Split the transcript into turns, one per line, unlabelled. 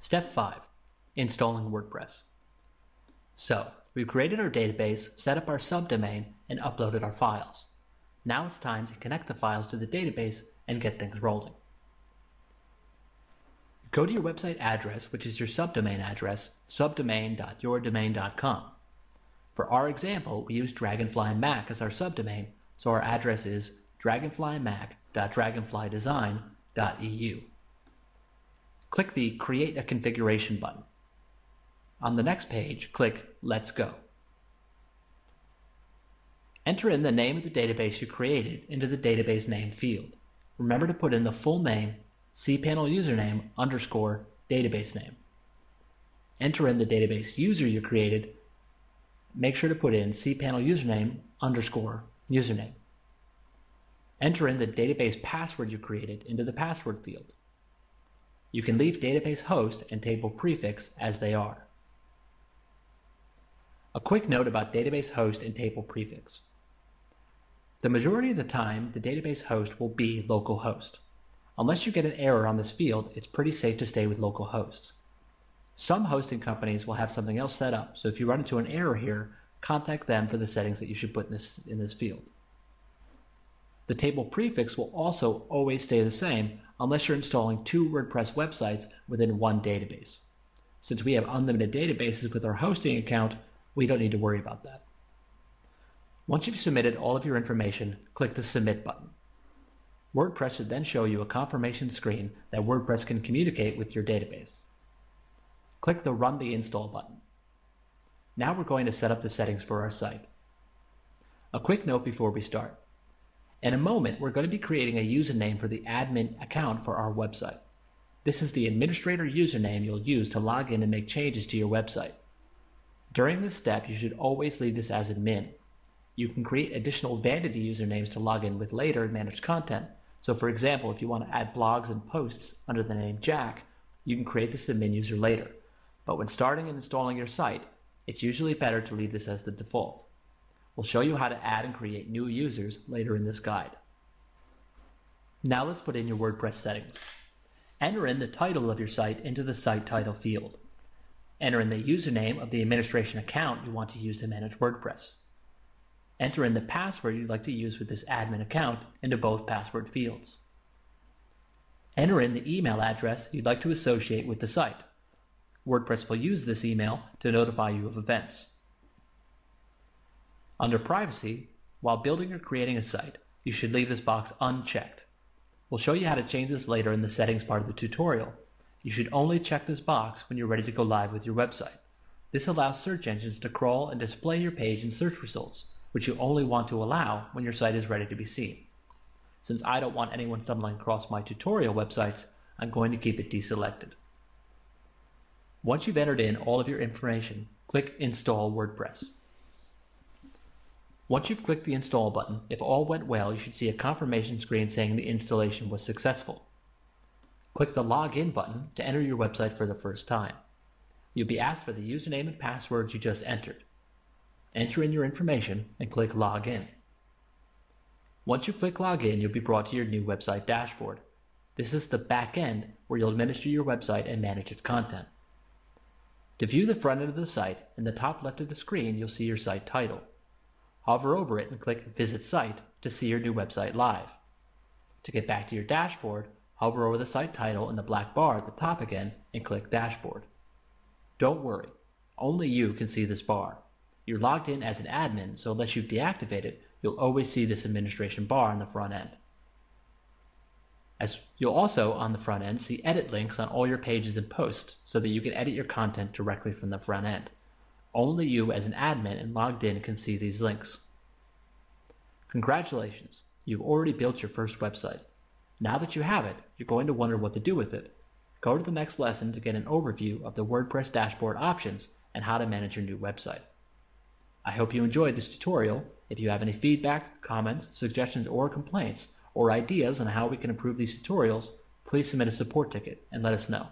Step 5. Installing WordPress. So, we've created our database, set up our subdomain, and uploaded our files. Now it's time to connect the files to the database and get things rolling. Go to your website address, which is your subdomain address, subdomain.yourdomain.com. For our example, we use Dragonfly Mac as our subdomain, so our address is dragonflymac.dragonflydesign.eu. Click the Create a Configuration button. On the next page, click Let's Go. Enter in the name of the database you created into the database name field. Remember to put in the full name, cPanel username _ database name. Enter in the database user you created. Make sure to put in cPanel username _ username. Enter in the database password you created into the password field. You can leave database host and table prefix as they are. A quick note about database host and table prefix. The majority of the time, the database host will be localhost. Unless you get an error on this field, it's pretty safe to stay with localhost. Some hosting companies will have something else set up, so if you run into an error here, contact them for the settings that you should put in this field. The table prefix will also always stay the same unless you're installing 2 WordPress websites within one database. Since we have unlimited databases with our hosting account, we don't need to worry about that. Once you've submitted all of your information, click the Submit button. WordPress should then show you a confirmation screen that WordPress can communicate with your database. Click the Run the Install button. Now we're going to set up the settings for our site. A quick note before we start. In a moment, we're going to be creating a username for the admin account for our website. This is the administrator username you'll use to log in and make changes to your website. During this step, you should always leave this as admin. You can create additional vanity usernames to log in with later and manage content. So for example, if you want to add blogs and posts under the name Jack, you can create this admin user later. But when starting and installing your site, it's usually better to leave this as the default. We'll show you how to add and create new users later in this guide. Now let's put in your WordPress settings. Enter in the title of your site into the site title field. Enter in the username of the administration account you want to use to manage WordPress. Enter in the password you'd like to use with this admin account into both password fields. Enter in the email address you'd like to associate with the site. WordPress will use this email to notify you of events. Under Privacy, while building or creating a site, you should leave this box unchecked. We'll show you how to change this later in the settings part of the tutorial. You should only check this box when you're ready to go live with your website. This allows search engines to crawl and display your page in search results, which you only want to allow when your site is ready to be seen. Since I don't want anyone stumbling across my tutorial websites, I'm going to keep it deselected. Once you've entered in all of your information, click Install WordPress. Once you've clicked the Install button, if all went well, you should see a confirmation screen saying the installation was successful. Click the Login button to enter your website for the first time. You'll be asked for the username and passwords you just entered. Enter in your information and click Login. Once you click Login, you'll be brought to your new website dashboard. This is the back end where you'll administer your website and manage its content. To view the front end of the site, in the top left of the screen, you'll see your site title. Hover over it and click Visit Site to see your new website live. To get back to your dashboard, hover over the site title in the black bar at the top again and click Dashboard. Don't worry, only you can see this bar. You're logged in as an admin, so unless you've deactivated it, you'll always see this administration bar on the front end. As you'll also, on the front end, see edit links on all your pages and posts so that you can edit your content directly from the front end. Only you as an admin and logged in can see these links. Congratulations, you've already built your first website. Now that you have it, you're going to wonder what to do with it. Go to the next lesson to get an overview of the WordPress dashboard options and how to manage your new website. I hope you enjoyed this tutorial. If you have any feedback, comments, suggestions, or complaints, or ideas on how we can improve these tutorials, please submit a support ticket and let us know.